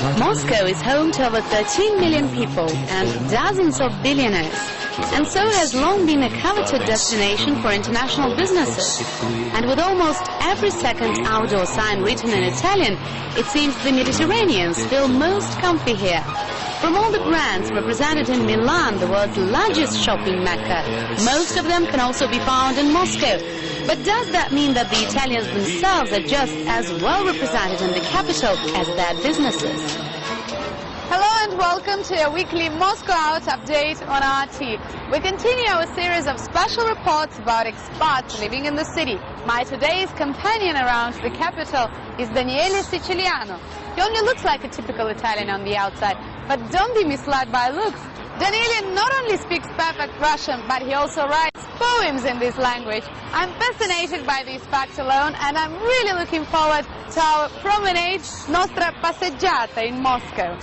Moscow is home to over 13 million people and dozens of billionaires, and so has long been a coveted destination for international businesses. And with almost every second outdoor sign written in Italian, it seems the Mediterraneans feel most comfy here. From all the brands represented in Milan, the world's largest shopping mecca, most of them can also be found in Moscow. But does that mean that the Italians themselves are just as well represented in the capital as their businesses? Hello and welcome to a weekly Moscow Out update on RT. We continue our series of special reports about expats living in the city. My today's companion around the capital is Daniele Siciliano. He only looks like a typical Italian on the outside, but don't be misled by looks. Daniele not only speaks perfect Russian, but he also writes poems in this language. I'm fascinated by these facts alone, and I'm really looking forward to our promenade, nostra passeggiata in Moscow.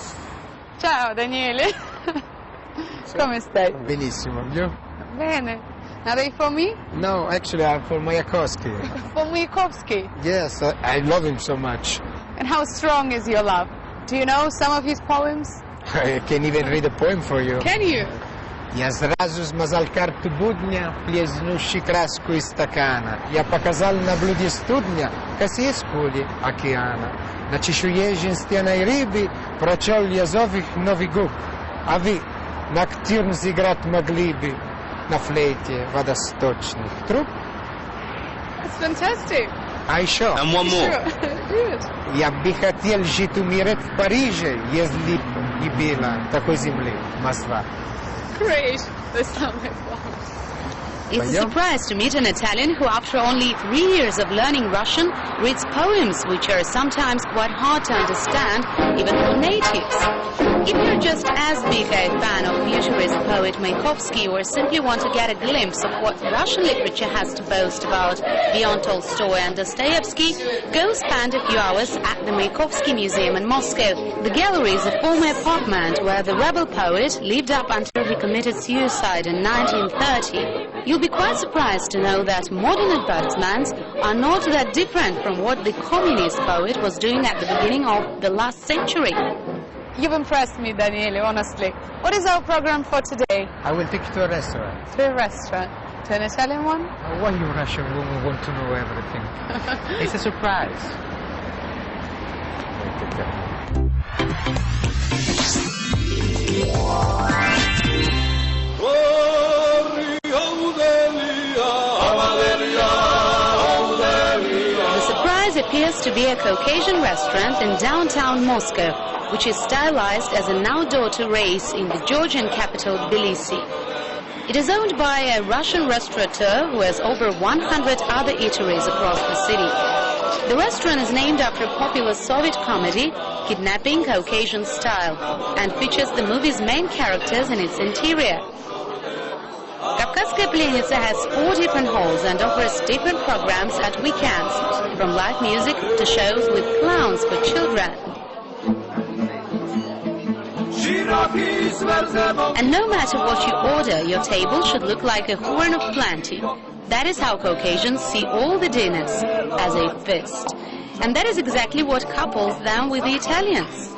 Ciao Daniele. Come stai? Benissimo, you? Bene. Are they for me? No, actually I'm for Mayakovsky. For Mayakovsky? Yes, I love him so much. And how strong is your love? Do you know some of his poems? I can even read a poem for you. Can you? Я сразу смазал карту будня, плеснущий краску из стакана. Я показал на блюде студня косые скули океана. На чешуе женственной рыбы прочел язовых новый губ. А вы ноктюрн сыграть могли бы на флейте водосточных труб? That's fantastic. А еще? And one more. Good. Я бы хотел жить умереть в Париже, если б не было такой земли, Москва. Great. They sound like fun. It's a surprise to meet an Italian who, after only 3 years of learning Russian, reads poems which are sometimes quite hard to understand, even for natives. If you're just as big a fan of futurist poet Mayakovsky or simply want to get a glimpse of what Russian literature has to boast about beyond Tolstoy and Dostoevsky, go spend a few hours at the Mayakovsky Museum in Moscow. The gallery is a former apartment where the rebel poet lived up until he committed suicide in 1930. You'll be quite surprised to know that modern advertisements are not that different from what the communist poet was doing at the beginning of the last century. You've impressed me, Daniele, honestly. What is our program for today? I will take you to a restaurant. To a restaurant. To an Italian one? Why you Russian woman want to know everything? It's a surprise. The surprise appears to be a Caucasian restaurant in downtown Moscow, which is stylized as an outdoor terrace in the Georgian capital Tbilisi. It is owned by a Russian restaurateur who has over 100 other eateries across the city. The restaurant is named after a popular Soviet comedy, Kidnapping Caucasian Style, and features the movie's main characters in its interior. Kavkazskaya Plenitsa has 4 different halls and offers different programs at weekends, from live music to shows with clowns for children. And no matter what you order, your table should look like a horn of plenty. That is how Caucasians see all the dinners, as a feast. And that is exactly what couples them with the Italians.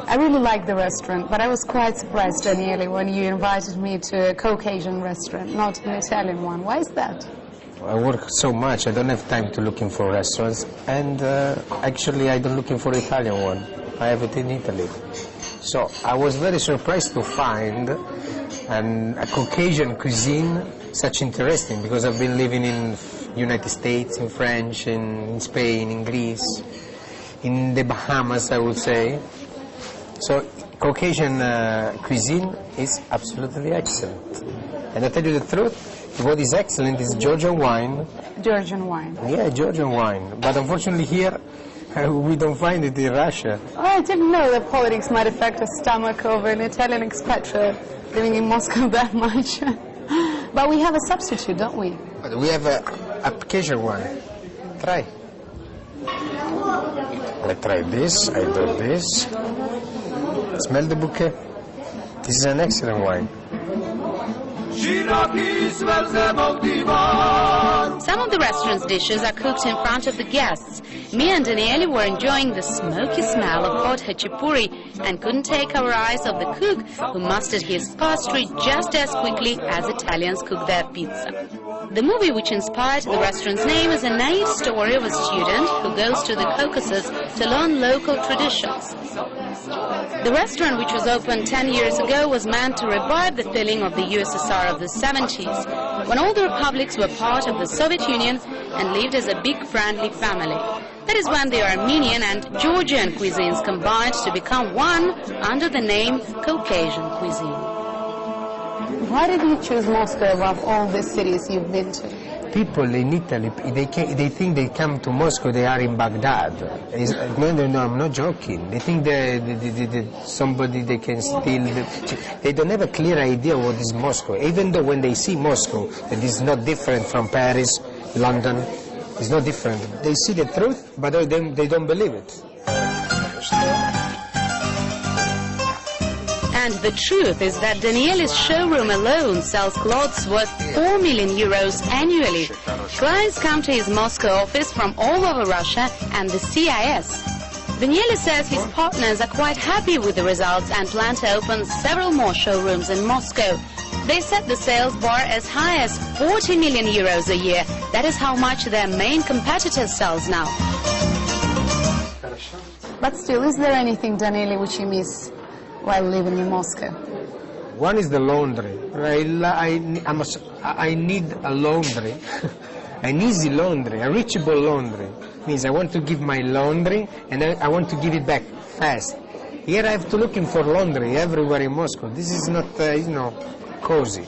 I really like the restaurant, but I was quite surprised, Daniele, when you invited me to a Caucasian restaurant, not an Italian one. Why is that? I work so much, I don't have time to looking for restaurants, and actually I don't looking for Italian one. I have it in Italy. So I was very surprised to find a Caucasian cuisine such interesting, because I've been living in United States, in French, in Spain, in Greece, in the Bahamas, I would say. So Caucasian cuisine is absolutely excellent. And I tell you the truth, what is excellent is Georgian wine. Georgian wine. Yeah, Georgian wine. But unfortunately here, we don't find it in Russia. Oh, I didn't know that politics might affect the stomach of an Italian expatriate living in Moscow that much. But we have a substitute, don't we? But we have a Caucasian one. Try. Let's try this. I do this. Smell the bouquet. This is an excellent wine. So Some of the restaurant's dishes are cooked in front of the guests. Me and Daniele were enjoying the smoky smell of hot hachapuri and couldn't take our eyes off the cook, who mastered his pastry just as quickly as Italians cook their pizza. The movie which inspired the restaurant's name is a naive story of a student who goes to the Caucasus to learn local traditions. The restaurant, which was opened 10 years ago, was meant to revive the feeling of the USSR of the 70s, when all the republics were part of the Soviet Union and lived as a big friendly family. That is when the Armenian and Georgian cuisines combined to become one under the name Caucasian cuisine. Why did you choose Moscow above all the cities you've been to? People in Italy, they think they come to Moscow, they are in Baghdad. No, I'm not joking. They think that somebody they can steal. They don't have a clear idea what is Moscow. Even though when they see Moscow, it is not different from Paris, London. It's not different. They see the truth, but they don't believe it. And the truth is that Daniele's showroom alone sells clothes worth 4 million euros annually. Clients come to his Moscow office from all over Russia and the CIS. Daniele says his partners are quite happy with the results and plan to open several more showrooms in Moscow. They set the sales bar as high as 40 million euros a year. That is how much their main competitor sells now. But still, is there anything, Daniele, which you miss while living in Moscow? One is the laundry. I need a laundry, an easy laundry, a reachable laundry. Means I want to give my laundry and I want to give it back fast. Here I have to looking for laundry everywhere in Moscow. This is not, cozy.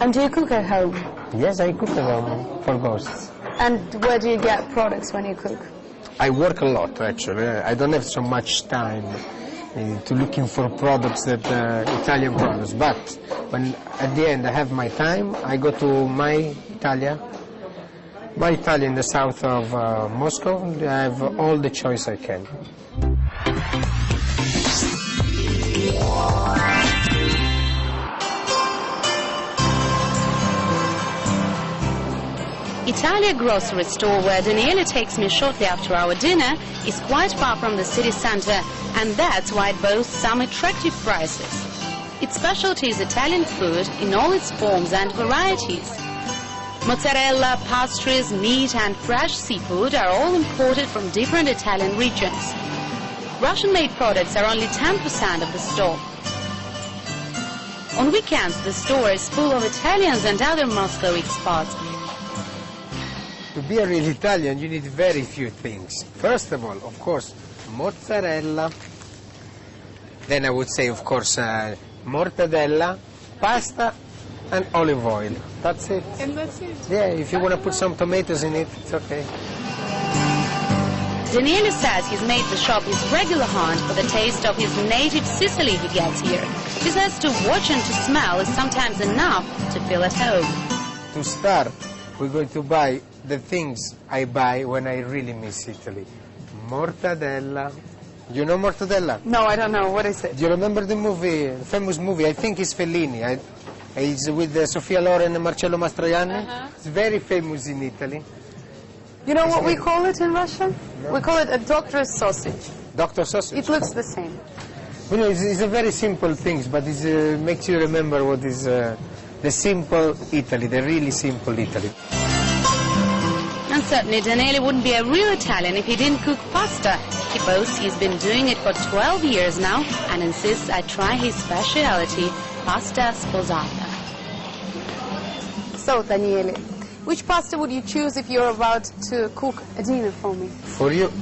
And do you cook at home? Yes, I cook at home for ghosts. And where do you get products when you cook? I work a lot, actually. I don't have so much time to looking for products that Italian products. But when at the end I have my time, I go to my Italia in the south of Moscow. I have all the choice I can. Italia grocery store, where Daniele takes me shortly after our dinner, is quite far from the city center, and that's why it boasts some attractive prices. Its specialty is Italian food in all its forms and varieties. Mozzarella, pastries, meat and fresh seafood are all imported from different Italian regions. Russian-made products are only 10% of the store. On weekends, the store is full of Italians and other Moscow expats. To be a real Italian, you need very few things. First of all, of course, mozzarella. Then I would say, of course, mortadella, pasta, and olive oil. That's it. And that's it? Yeah, if you want to put some tomatoes in it, it's okay. Daniele says he's made the shop his regular haunt for the taste of his native Sicily he gets here. He says to watch and to smell is sometimes enough to feel at home. To start, we're going to buy the things I buy when I really miss Italy. Mortadella. You know mortadella? No, I don't know. What is it? Do you remember the movie, the famous movie? I think it's Fellini. It's with Sofia Loren and Marcello Mastroianni. It's very famous in Italy. You know what we call it in Russia? No. We call it a doctor's sausage. Doctor's sausage? It looks the same. You know, it's a very simple thing, but it makes you remember what is the simple Italy, the really simple Italy. And certainly Daniele wouldn't be a real Italian if he didn't cook pasta. He boasts he's been doing it for 12 years now and insists I try his specialty, pasta sposata. So, Daniele, which pasta would you choose if you're about to cook a dinner for me? For you,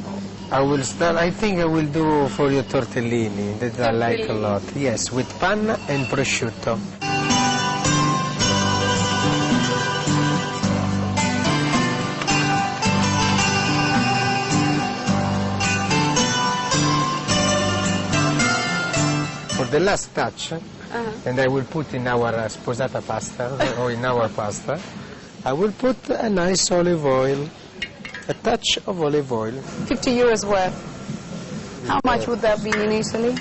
I think I will do for you tortellini, that I like a lot. Yes, with panna and prosciutto. For the last touch, and I will put in our sposata pasta, or in our pasta, I will put a nice olive oil, a touch of olive oil. 50 euros worth. How much would that be in Italy?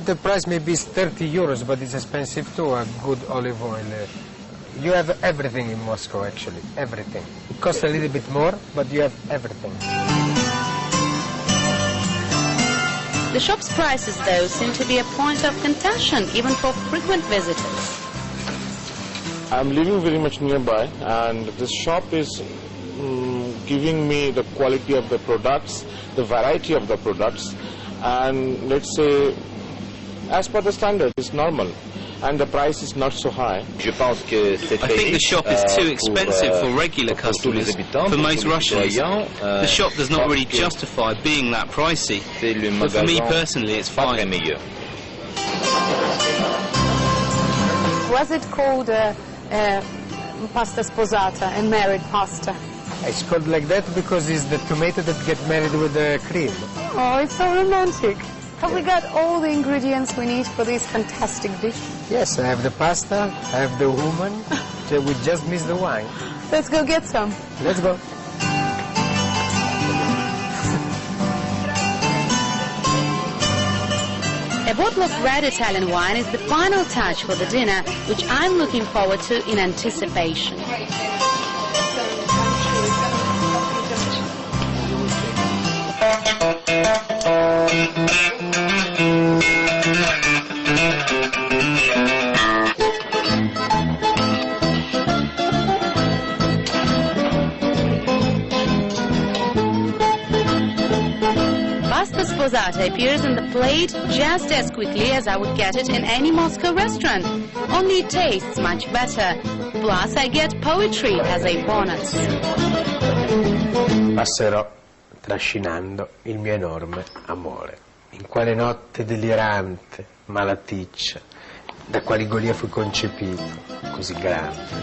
The price maybe is 30 euros, but it's expensive too, a good olive oil. You have everything in Moscow, actually, everything. It costs a little bit more, but you have everything. The shop's prices, though, seem to be a point of contention, even for frequent visitors. I'm living very much nearby, and this shop is giving me the quality of the products, the variety of the products, and let's say, as per the standard, it's normal. And the price is not so high. I think the shop is too expensive for regular customers, for most Russians. The shop does not really justify being that pricey, but for me personally it's fine. Was it called pasta sposata, a married pasta? It's called like that because it's the tomato that get married with the cream. Oh, it's so romantic. Have we got all the ingredients we need for this fantastic dish? Yes, I have the pasta, I have the woman, we just miss the wine. Let's go get some. Let's go. A bottle of red Italian wine is the final touch for the dinner, which I'm looking forward to in anticipation. Pasta sposata appears on the plate just as quickly as I would get it in any Moscow restaurant, only it tastes much better. Plus, I get poetry as a bonus. Passerò trascinando il mio enorme amore. In quale notte delirante, malaticcia, da quali golia fui concepito, così grande.